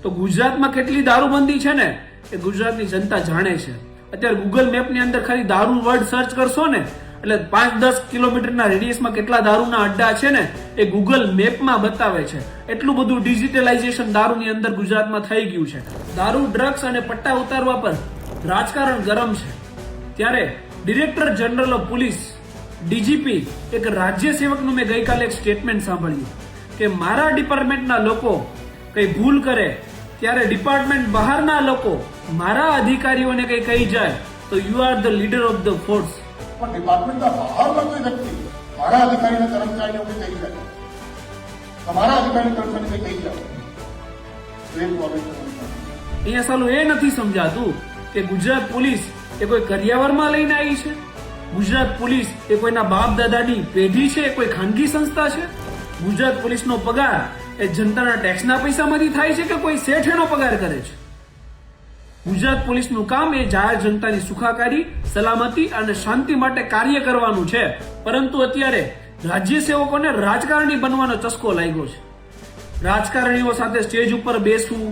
તો ગુજરાતમાં કેટલી દારૂબંધી છે ને એ ગુજરાતની જનતા જાણે છે. અત્યારે ગૂગલ મેપની અંદર ખાલી દારૂ વર્ડ સર્ચ કરશો ને એટલે 5-10 કિલોમીટરના રેડિયસમાં કેટલા દારૂના અડ્ડા છે ને એ ગૂગલ મેપમાં બતાવે છે. એટલું બધું ડિજિટલાઇઝેશન દારૂની અંદર ગુજરાતમાં થઈ ગયું છે. દારૂ, ડ્રગ્સ અને પટ્ટા ઉતારવા પર રાજકારણ ગરમ છે. ત્યારે director general of police DGP એક રાજ્ય સેવકનું મેં ગઈકાલે એક સ્ટેટમેન્ટ સાંભળ્યું કે મારા ડિપાર્ટમેન્ટના લોકો કઈ ભૂલ કરે ત્યારે ડિપાર્ટમેન્ટ બહારના લોકો મારા અધિકારીઓને કઈ કહી જાય તો you are the leader of the force. પણ ડિપાર્ટમેન્ટના બહારના કોઈ વ્યક્તિ મારા અધિકારીના કર્મચારીઓ કહી જાય, તમારા અધિકારી કર્મચારી કહી જાય, અહીંયા સાલું એ નથી સમજાતું કે ગુજરાત પોલીસ એ કોઈ કરિયાવરમાં લઈને આવી છે. ગુજરાત પોલીસ એ કોઈના બાપ દાદાની પેઢી છે, કોઈ ખાનગી સંસ્થા છે. ગુજરાત પોલીસનો પગાર એ જનતાના ટેક્સના પૈસામાંથી થાય છે કે કોઈ શેઠેનો પગાર કરે છે. ગુજરાત પોલીસનું કામ એ જાહેર જનતાની સુખાકારી, સલામતી અને શાંતિ માટે કાર્ય કરવાનું છે. પરંતુ અત્યારે રાજ્ય સેવકોને રાજકારણી બનવાનો ચસ્કો લાગ્યો છે. રાજકારણીઓ સાથે સ્ટેજ ઉપર બેસવું,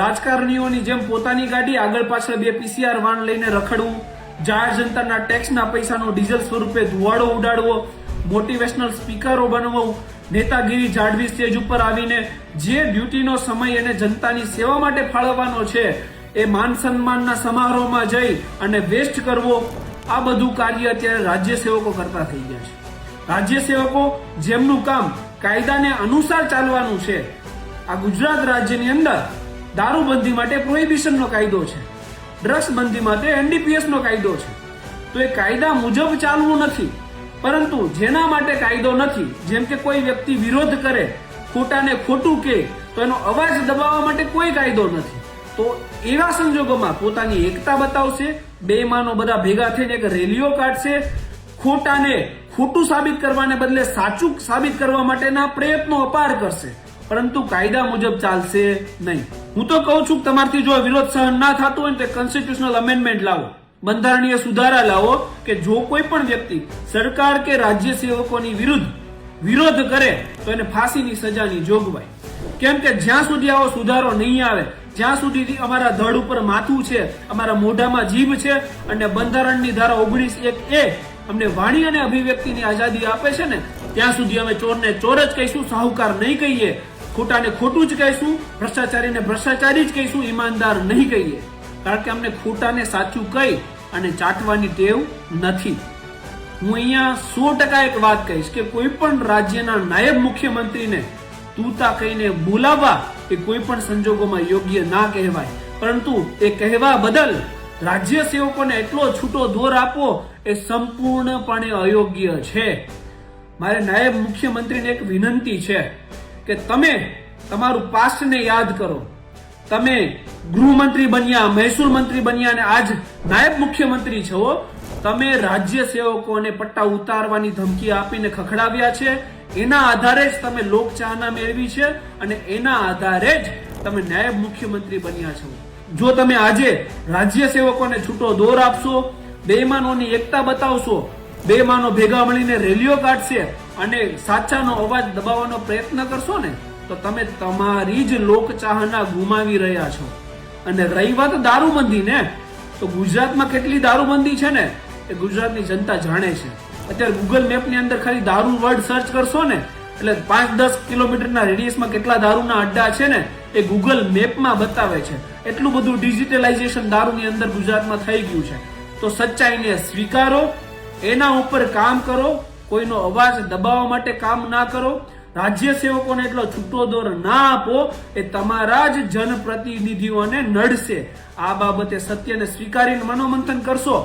રાજકારણીઓની જેમ પોતાની ગાડી આગળ પાછળ 2 પીસીઆર વાન લઈને રખડવું, જાહેર જનતાના ટેક્સના પૈસાનો ડીઝલ સ્વરૂપે ધુવાડો ઉડાડવો, મોટિવેશનલ સ્પીકરો બનવું, નેતાગીરી જાળવી સ્ટેજ ઉપર આવીને જે ડ્યુટીનો સમય અને જનતાની સેવા માટે ફાળવવાનો છે એ માન સન્માનના સમારોહમાં જઈ અને વેસ્ટ કરવો, આ બધું કાર્ય અત્યારે રાજ્ય સેવકો કરતા થઈ ગયા છે. રાજ્ય સેવકો જેમનું કામ કાયદાને અનુસાર ચાલવાનું છે. આ ગુજરાત રાજ્યની અંદર દારૂબંધી માટે પ્રોહિબિશનનો કાયદો છે, ડ્રગ્સ બંધી માટે એનડીપીએસ નો કાયદો છે. તો એ કાયદા મુજબ ચાલવું નથી. પરંતુ જેના માટે કાયદો નથી, જેમ કે કોઈ વ્યક્તિ વિરોધ કરે, ખોટાને ખોટું કહે તો એનો અવાજ દબાવવા માટે કોઈ કાયદો નથી. તો એવા સંજોગોમાં પોતાની એકતા બતાવશે, બેઈમાનો બધા ભેગા થઈને એક રેલીઓ કાઢશે, ખોટાને ખોટું સાબિત કરવાને બદલે સાચું સાબિત કરવા માટેના પ્રયત્નો અપાર કરશે. પરંતુ કાયદા મુજબ ચાલશે નહીં. હું તો કહું છું કે તમારથી જો વિરોધ સહન ના થતું હોય તો કોન્સ્ટિટ્યુશનલ અમેન્ડમેન્ટ લાવો, બંધારણીય સુધારા લાવો કે જો કોઈ પણ વ્યક્તિ સરકાર કે રાજ્ય સેવકોની વિરોધ કરે તો એને ફાંસીની સજાની જોગવાઈ. કેમ કે જ્યાં સુધી આવો સુધારો નહીં આવે, જ્યાં સુધી અમારા ધડ ઉપર માથું છે, અમારા મોઢામાં જીભ છે અને બંધારણની ધારા 19(1) અમને વાણી અને અભિવ્યક્તિની આઝાદી આપે છે ને, ત્યાં સુધી અમે ચોરને ચોર જ કહીશું, સાહુકાર નહીં કહીએ, ખોટાને ખોટું જ કહીશું, ભ્રષ્ટાચારીને ભ્રષ્ટાચારી જ કહીશું, ઈમાનદાર નહીં કહીએ. કારણ કે અમને ખોટાને સાચું કહી અને ચાટવાની ટેવ નથી. હું અહીંયા 100% એક વાત કહીશ કે કોઈ પણ રાજ્યના નાયબ મુખ્યમંત્રીને તૂતા કહીને બોલાવવા એ કોઈ પણ સંજોગોમાં યોગ્ય ના કહેવાય. પરંતુ એ કહેવા બદલ રાજ્ય સેવકોને એટલો છૂટો દોર આપવો એ સંપૂર્ણપણે અયોગ્ય છે. મારે નાયબ મુખ્યમંત્રીને એક વિનંતી છે કે તમે તમારું પાસ્ટને યાદ કરો. તમે ગૃહમંત્રી બન્યા, મહેસૂલ મંત્રી બન્યા અને આજ નાયબ મુખ્યમંત્રી છો. તમે રાજ્ય સેવકોને પટ્ટા ઉતારવાની ધમકી આપીને ખખડાવ્યા છે. એના આધારે જ તમે લોકચાહના મેળવી છે અને એના આધારે જ તમે નાયબ મુખ્યમંત્રી બન્યા છો. જો તમે આજે રાજ્ય સેવકોને છૂટો દોર આપશો, બેઈમાનોની એકતા બતાવશો, બેઈમાનો ભેગા મળીને રેલીઓ કાઢશે અને સાચાનો અવાજ દબાવવાનો પ્રયત્ન કરશો ને તો તમે તમારી જ લોકચાહના ગુમાવી રહ્યા છો. અને રહી વાત દારૂબંધી ને, તો ગુજરાતમાં કેટલી દારૂબંધી છે ને એ ગુજરાતની જનતા જાણે છે. અત્યારે ગૂગલ મેપની અંદર ખાલી દારૂ વર્ડ સર્ચ કરશો ને એટલે 5-10 કિલોમીટરના રેડિયસમાં કેટલા દારૂના અડ્ડા છે ને એ ગૂગલ મેપમાં બતાવે છે. એટલું બધું ડિજિટલાઇઝેશન દારૂની અંદર ગુજરાતમાં થઈ ગયું છે. તો સચ્ચાઈને સ્વીકારો, એના ઉપર કામ કરો, કોઈનો અવાજ દબાવવા માટે કામ ના કરો. રાજ્ય સેવકોને એટલો છૂટો દોર ના આપો, એ તમારા જ જનપ્રતિનિધિઓને નડશે. આ બાબતે સત્યને સ્વીકારીને મનોમંથન કરશો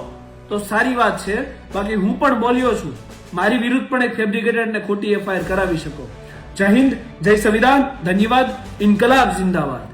તો સારી વાત છે. બાકી હું પણ બોલ્યો છું, મારી વિરુદ્ધ પણ એક ફેબ્રિકેટેડ ને ખોટી એફઆઈઆર કરાવી શકો. જય હિન્દ, જય સંવિધાન, ધન્યવાદ, ઇન્કલાબ જિંદાબાદ.